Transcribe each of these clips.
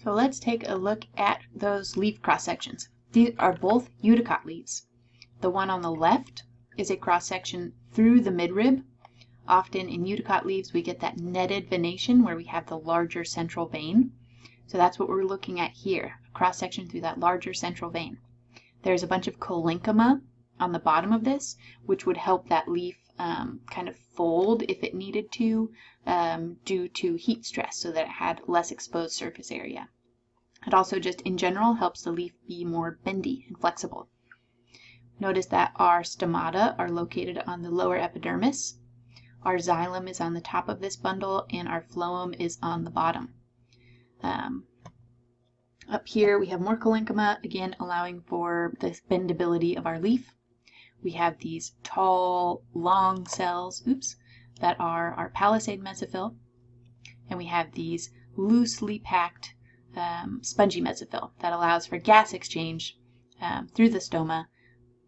So let's take a look at those leaf cross sections. These are both Eudicot leaves. The one on the left is a cross section through the midrib. Often in Eudicot leaves we get that netted venation where we have the larger central vein. So that's what we're looking at here, a cross section through that larger central vein. There's a bunch of collincoma on the bottom of this, which would help that leaf kind of fold if it needed to due to heat stress, so that it had less exposed surface area. It also just in general helps the leaf be more bendy and flexible. Notice that our stomata are located on the lower epidermis. Our xylem is on the top of this bundle and our phloem is on the bottom. Up here we have more collincoma, again allowing for the bendability of our leaf. We have these tall, long cells, that are our palisade mesophyll, and we have these loosely packed spongy mesophyll that allows for gas exchange through the stoma,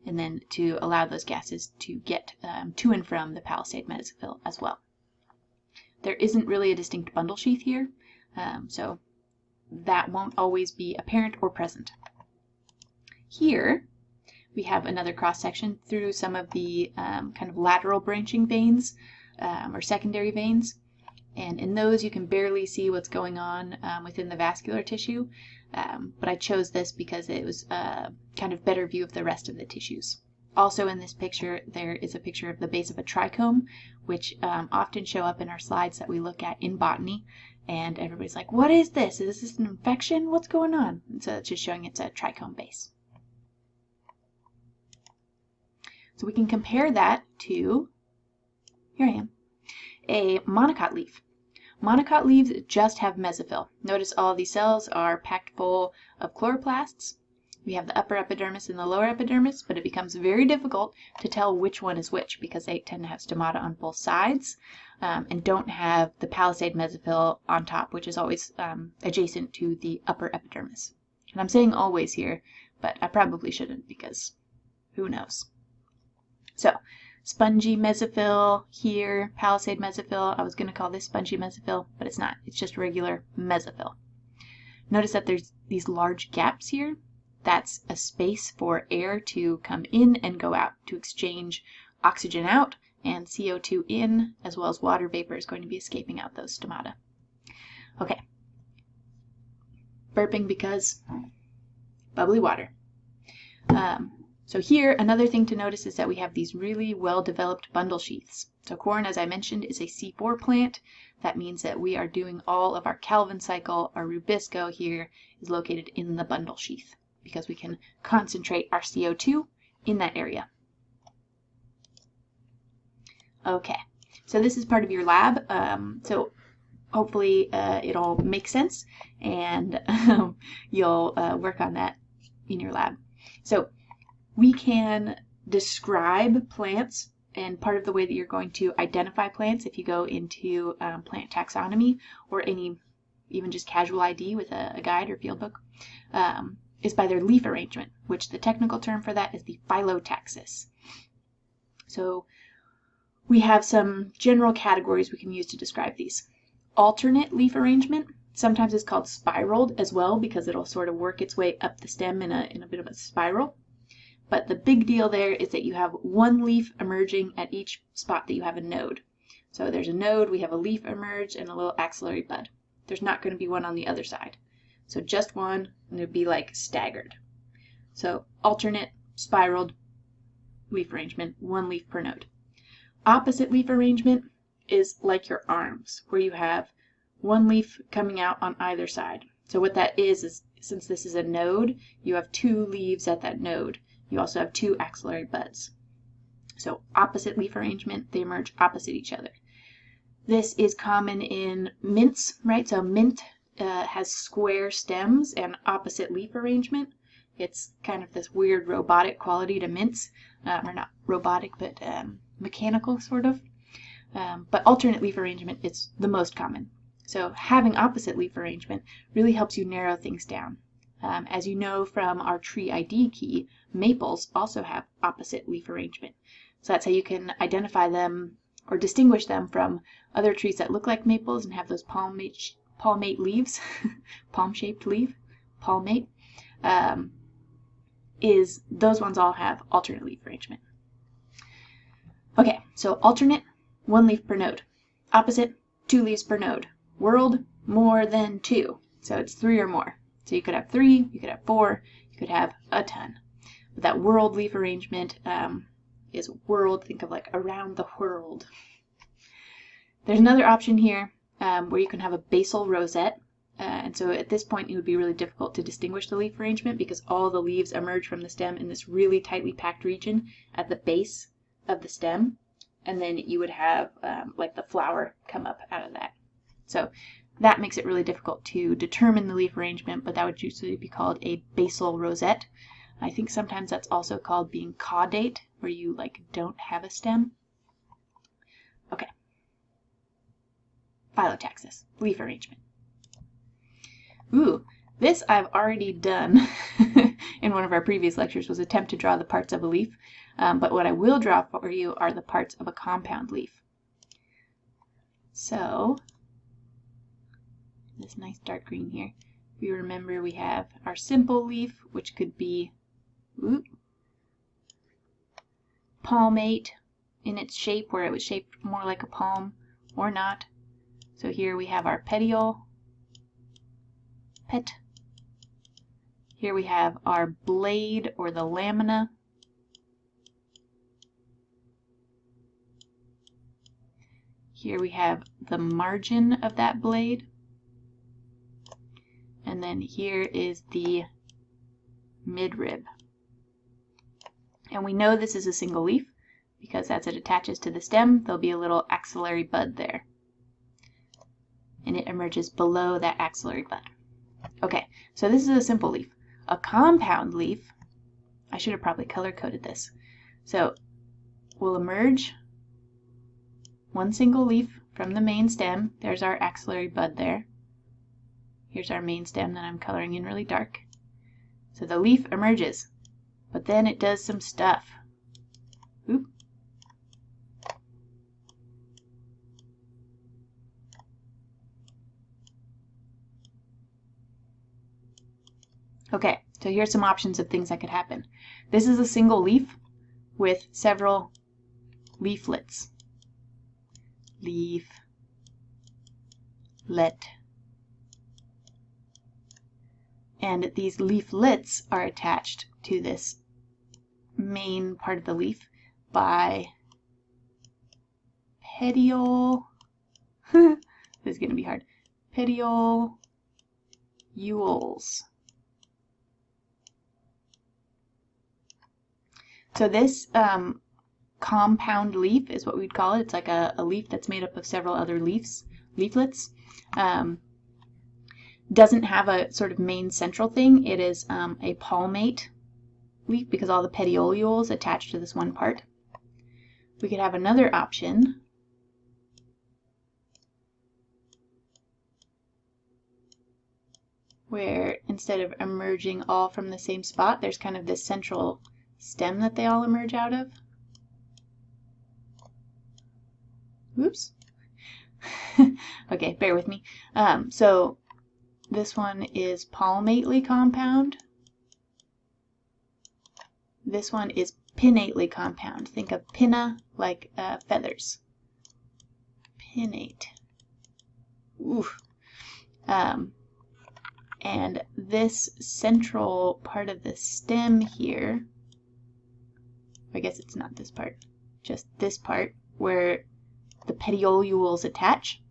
and then to allow those gases to get to and from the palisade mesophyll as well. There isn't really a distinct bundle sheath here, so that won't always be apparent or present. Here we have another cross section through some of the kind of lateral branching veins or secondary veins, and in those you can barely see what's going on within the vascular tissue, but I chose this because it was a kind of better view of the rest of the tissues. Also in this picture there is a picture of the base of a trichome, which often show up in our slides that we look at in botany, and everybody's like, what is this? Is this an infection? What's going on? And so it's just showing it's a trichome base. So we can compare that to, here I am, a monocot leaf. Monocot leaves just have mesophyll. Notice all of these cells are packed full of chloroplasts. We have the upper epidermis and the lower epidermis, but it becomes very difficult to tell which one is which because they tend to have stomata on both sides and don't have the palisade mesophyll on top, which is always adjacent to the upper epidermis. And I'm saying always here, but I probably shouldn't because who knows. So, spongy mesophyll here, palisade mesophyll. I was going to call this spongy mesophyll, but it's not. It's just regular mesophyll. Notice that there's these large gaps here. That's a space for air to come in and go out, to exchange oxygen out and CO2 in, as well as water vapor is going to be escaping out those stomata. Okay. Burping because bubbly water. So here, another thing to notice is that we have these really well-developed bundle sheaths. So corn, as I mentioned, is a C4 plant. That means that we are doing all of our Calvin cycle. Our rubisco here is located in the bundle sheath because we can concentrate our CO2 in that area. Okay, so this is part of your lab. So hopefully it'll make sense and you'll work on that in your lab. So we can describe plants, and part of the way that you're going to identify plants if you go into plant taxonomy or any even just casual ID with a guide or field book is by their leaf arrangement, which the technical term for that is the phyllotaxis. So we have some general categories we can use to describe these. Alternate leaf arrangement sometimes is called spiraled as well because it'll sort of work its way up the stem in a bit of a spiral. But the big deal there is that you have one leaf emerging at each spot that you have a node. So there's a node, we have a leaf emerge, and a little axillary bud. There's not going to be one on the other side. So just one, and it'd be like staggered. So alternate, spiraled leaf arrangement, one leaf per node. Opposite leaf arrangement is like your arms, where you have one leaf coming out on either side. So what that is since this is a node, you have two leaves at that node. You also have two axillary buds. So opposite leaf arrangement, they emerge opposite each other. This is common in mints, right? So mint has square stems and opposite leaf arrangement. It's kind of this weird robotic quality to mints, or not robotic, but mechanical sort of. But alternate leaf arrangement is the most common. So having opposite leaf arrangement really helps you narrow things down. As you know from our tree ID key, maples also have opposite leaf arrangement. So that's how you can identify them or distinguish them from other trees that look like maples and have those palmate leaves, palm-shaped leaf, palmate, is those ones all have alternate leaf arrangement. Okay, so alternate, 1 leaf per node. Opposite, 2 leaves per node. World, more than 2. So it's 3 or more. So you could have 3, you could have 4, you could have a ton. But that world leaf arrangement is world, think of like around the world. There's another option here where you can have a basal rosette. And so at this point it would be really difficult to distinguish the leaf arrangement because all the leaves emerge from the stem in this really tightly packed region at the base of the stem, and then you would have like the flower come up out of that. So that makes it really difficult to determine the leaf arrangement, but that would usually be called a basal rosette. I think sometimes that's also called being caudate, where you like don't have a stem. Okay. Phyllotaxis, leaf arrangement. Ooh, this I've already done in one of our previous lectures, was attempt to draw the parts of a leaf. But what I will draw for you are the parts of a compound leaf. So, this nice dark green here. If you remember, we have our simple leaf, which could be palmate in its shape, where it was shaped more like a palm or not. So here we have our petiole. Here we have our blade or the lamina. Here we have the margin of that blade. And then here is the midrib. And we know this is a single leaf because as it attaches to the stem, there'll be a little axillary bud there. And it emerges below that axillary bud. Okay, so this is a simple leaf. A compound leaf, I should have probably color-coded this. So will emerge one single leaf from the main stem. There's our axillary bud there. Here's our main stem that I'm coloring in really dark. So the leaf emerges, but then it does some stuff. Oop. Okay, so here's some options of things that could happen. This is a single leaf with several leaflets. Leaflet. And these leaflets are attached to this main part of the leaf by petiole. This is going to be hard. Petioles. So this compound leaf is what we'd call it. It's like a leaf that's made up of several other leaflets. Doesn't have a sort of main central thing. It is a palmate leaf because all the petioles attach to this one part. We could have another option where instead of emerging all from the same spot, there's kind of this central stem that they all emerge out of. Oops. Okay, bear with me. So this one is palmately compound. This one is pinnately compound. Think of pinna like feathers. Pinnate. Oof. And this central part of the stem here, I guess it's not this part, just this part where the petioles attach,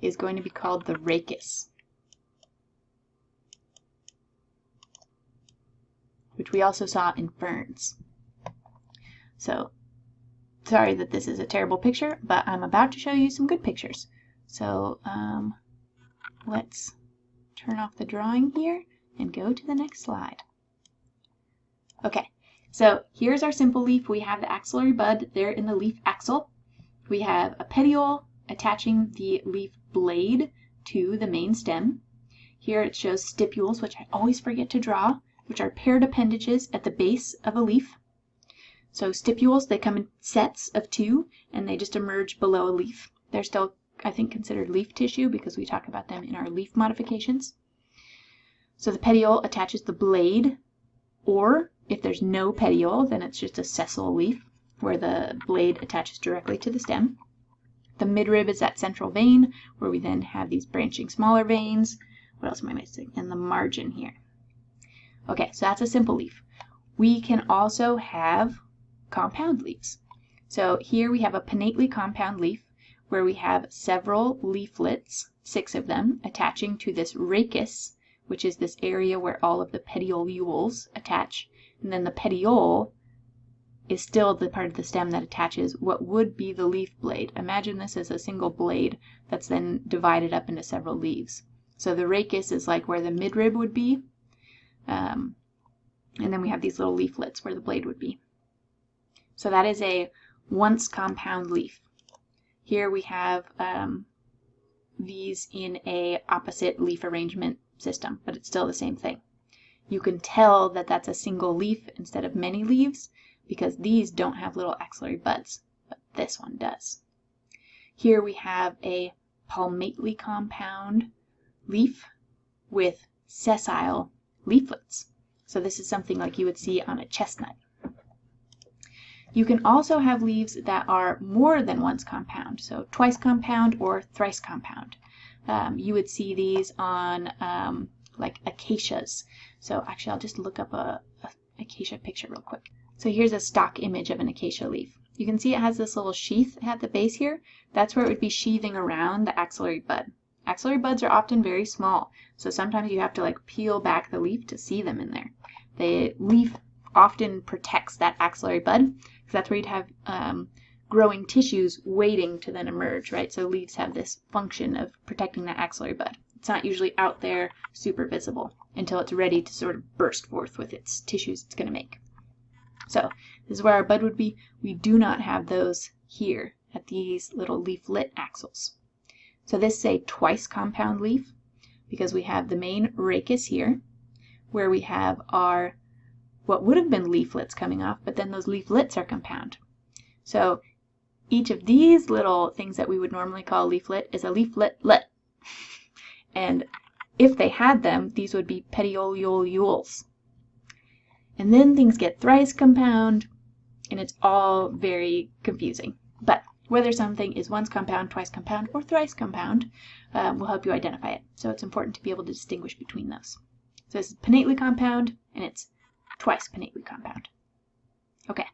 is going to be called the rachis, which we also saw in ferns. So, sorry that this is a terrible picture, but I'm about to show you some good pictures. So, let's turn off the drawing here and go to the next slide. Okay, so here's our simple leaf. We have the axillary bud there in the leaf axil. We have a petiole attaching the leaf blade to the main stem. Here it shows stipules, which I always forget to draw, which are paired appendages at the base of a leaf. So stipules, they come in sets of 2, and they just emerge below a leaf. They're still, I think, considered leaf tissue because we talk about them in our leaf modifications. So the petiole attaches the blade, or if there's no petiole, then it's just a sessile leaf where the blade attaches directly to the stem. The midrib is that central vein where we then have these branching smaller veins. What else am I missing? And the margin here. Okay, so that's a simple leaf. We can also have compound leaves. So here we have a pinnately compound leaf where we have several leaflets, 6 of them, attaching to this rachis, which is this area where all of the petioles attach. And then the petiole is still the part of the stem that attaches what would be the leaf blade. Imagine this as a single blade that's then divided up into several leaves. So the rachis is like where the midrib would be, and then we have these little leaflets where the blade would be. So that is a once compound leaf. Here we have these in a opposite leaf arrangement system, but it's still the same thing. You can tell that that's a single leaf instead of many leaves because these don't have little axillary buds, but this one does. Here we have a palmately compound leaf with sessile leaflets. So this is something like you would see on a chestnut. You can also have leaves that are more than once compound, so twice compound or thrice compound. You would see these on like acacias. So actually I'll just look up a acacia picture real quick. So here's a stock image of an acacia leaf. You can see it has this little sheath at the base here. That's where it would be sheathing around the axillary bud. Axillary buds are often very small, so sometimes you have to like peel back the leaf to see them in there. The leaf often protects that axillary bud because that's where you'd have growing tissues waiting to then emerge, right? So leaves have this function of protecting that axillary bud. It's not usually out there super visible until it's ready to sort of burst forth with its tissues it's going to make. So this is where our bud would be. We do not have those here at these little leaflet axils. So this is a twice compound leaf because we have the main rachis here where we have our what would have been leaflets coming off, but then those leaflets are compound. So each of these little things that we would normally call a leaflet is a leafletlet. And if they had them, these would be petioles. And then things get thrice compound, and it's all very confusing. But whether something is once compound, twice compound, or thrice compound will help you identify it. So it's important to be able to distinguish between those. So this is pinnately compound, and it's twice pinnately compound. Okay.